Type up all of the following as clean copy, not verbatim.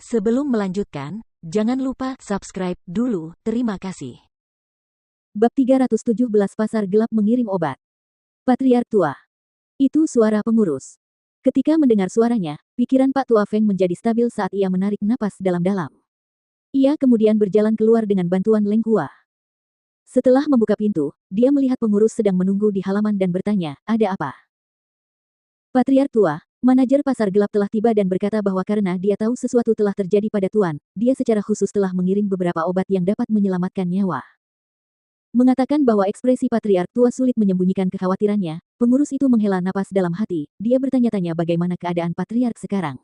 Sebelum melanjutkan, jangan lupa subscribe dulu, terima kasih. Bab 317 Pasar Gelap mengirim obat. Patriark Tua. Itu suara pengurus. Ketika mendengar suaranya, pikiran Pak Tua Feng menjadi stabil saat ia menarik napas dalam-dalam. Ia kemudian berjalan keluar dengan bantuan Leng Hua. Setelah membuka pintu, dia melihat pengurus sedang menunggu di halaman dan bertanya, ada apa? Patriark Tua, manajer pasar gelap telah tiba dan berkata bahwa karena dia tahu sesuatu telah terjadi pada Tuan, dia secara khusus telah mengirim beberapa obat yang dapat menyelamatkan nyawa. Mengatakan bahwa ekspresi Patriark Tua sulit menyembunyikan kekhawatirannya, pengurus itu menghela napas dalam hati, dia bertanya-tanya bagaimana keadaan Patriark sekarang.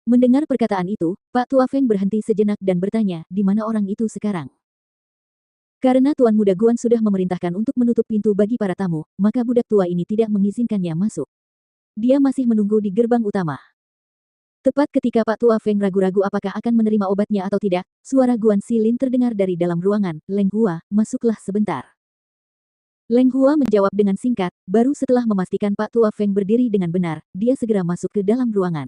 Mendengar perkataan itu, Pak Tua Feng berhenti sejenak dan bertanya, di mana orang itu sekarang? Karena Tuan Muda Guan sudah memerintahkan untuk menutup pintu bagi para tamu, maka budak tua ini tidak mengizinkannya masuk. Dia masih menunggu di gerbang utama. Tepat ketika Pak Tua Feng ragu-ragu apakah akan menerima obatnya atau tidak, suara Guan Xilin terdengar dari dalam ruangan, Leng Hua, masuklah sebentar. Leng Hua menjawab dengan singkat, baru setelah memastikan Pak Tua Feng berdiri dengan benar, dia segera masuk ke dalam ruangan.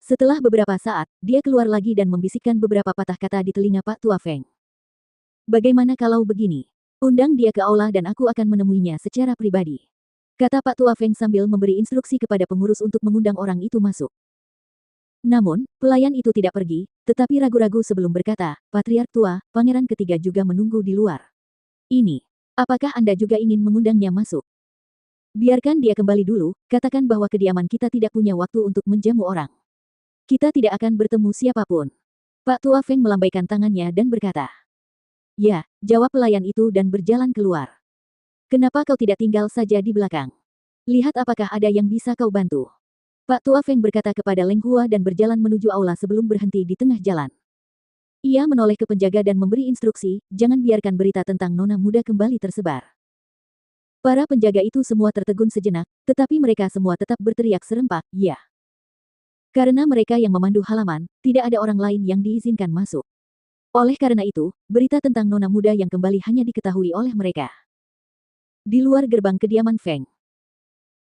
Setelah beberapa saat, dia keluar lagi dan membisikkan beberapa patah kata di telinga Pak Tua Feng. Bagaimana kalau begini? Undang dia ke aula dan aku akan menemuinya secara pribadi. Kata Pak Tua Feng sambil memberi instruksi kepada pengurus untuk mengundang orang itu masuk. Namun, pelayan itu tidak pergi, tetapi ragu-ragu sebelum berkata, Patriark Tua, pangeran ketiga juga menunggu di luar. Ini, apakah Anda juga ingin mengundangnya masuk? Biarkan dia kembali dulu, katakan bahwa kediaman kita tidak punya waktu untuk menjamu orang. Kita tidak akan bertemu siapapun. Pak Tua Feng melambaikan tangannya dan berkata, ya, jawab pelayan itu dan berjalan keluar. Kenapa kau tidak tinggal saja di belakang? Lihat apakah ada yang bisa kau bantu. Pak Tua Feng berkata kepada Leng Hua dan berjalan menuju aula sebelum berhenti di tengah jalan. Ia menoleh ke penjaga dan memberi instruksi, jangan biarkan berita tentang nona muda kembali tersebar. Para penjaga itu semua tertegun sejenak, tetapi mereka semua tetap berteriak serempak, ya. Karena mereka yang memandu halaman, tidak ada orang lain yang diizinkan masuk. Oleh karena itu, berita tentang nona muda yang kembali hanya diketahui oleh mereka. Di luar gerbang kediaman Feng.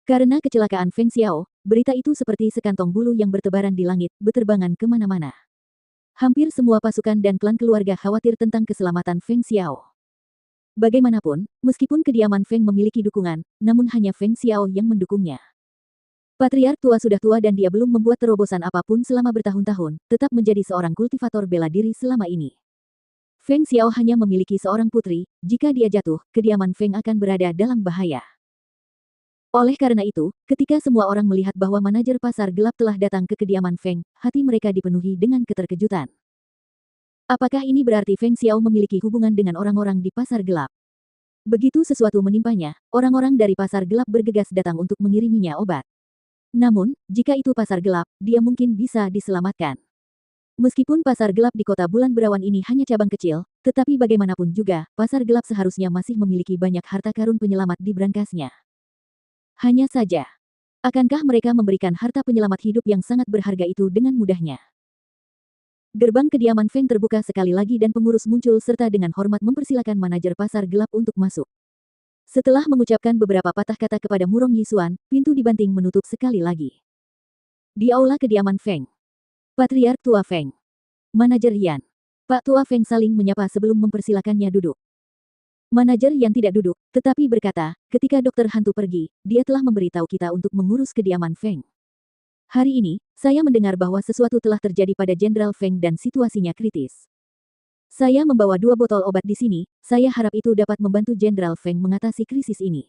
Karena kecelakaan Feng Xiao, berita itu seperti sekantong bulu yang bertebaran di langit, berterbangan kemana-mana. Hampir semua pasukan dan klan keluarga khawatir tentang keselamatan Feng Xiao. Bagaimanapun, meskipun kediaman Feng memiliki dukungan, namun hanya Feng Xiao yang mendukungnya. Patriark Tua sudah tua dan dia belum membuat terobosan apapun selama bertahun-tahun, tetap menjadi seorang kultivator bela diri selama ini. Feng Xiao hanya memiliki seorang putri, jika dia jatuh, kediaman Feng akan berada dalam bahaya. Oleh karena itu, ketika semua orang melihat bahwa manajer pasar gelap telah datang ke kediaman Feng, hati mereka dipenuhi dengan keterkejutan. Apakah ini berarti Feng Xiao memiliki hubungan dengan orang-orang di pasar gelap? Begitu sesuatu menimpanya, orang-orang dari pasar gelap bergegas datang untuk mengiriminya obat. Namun, jika itu pasar gelap, dia mungkin bisa diselamatkan. Meskipun pasar gelap di kota bulan berawan ini hanya cabang kecil, tetapi bagaimanapun juga, pasar gelap seharusnya masih memiliki banyak harta karun penyelamat di brankasnya. Hanya saja, akankah mereka memberikan harta penyelamat hidup yang sangat berharga itu dengan mudahnya? Gerbang kediaman Feng terbuka sekali lagi dan pengurus muncul serta dengan hormat mempersilakan manajer pasar gelap untuk masuk. Setelah mengucapkan beberapa patah kata kepada Murong Yisuan, pintu dibanting menutup sekali lagi. Di aula kediaman Feng. Patriark Tua Feng. Manajer Yan. Pak Tua Feng saling menyapa sebelum mempersilakannya duduk. Manajer Yan tidak duduk, tetapi berkata, ketika dokter hantu pergi, dia telah memberitahu kita untuk mengurus kediaman Feng. Hari ini, saya mendengar bahwa sesuatu telah terjadi pada Jenderal Feng dan situasinya kritis. Saya membawa 2 botol obat di sini, saya harap itu dapat membantu Jenderal Feng mengatasi krisis ini.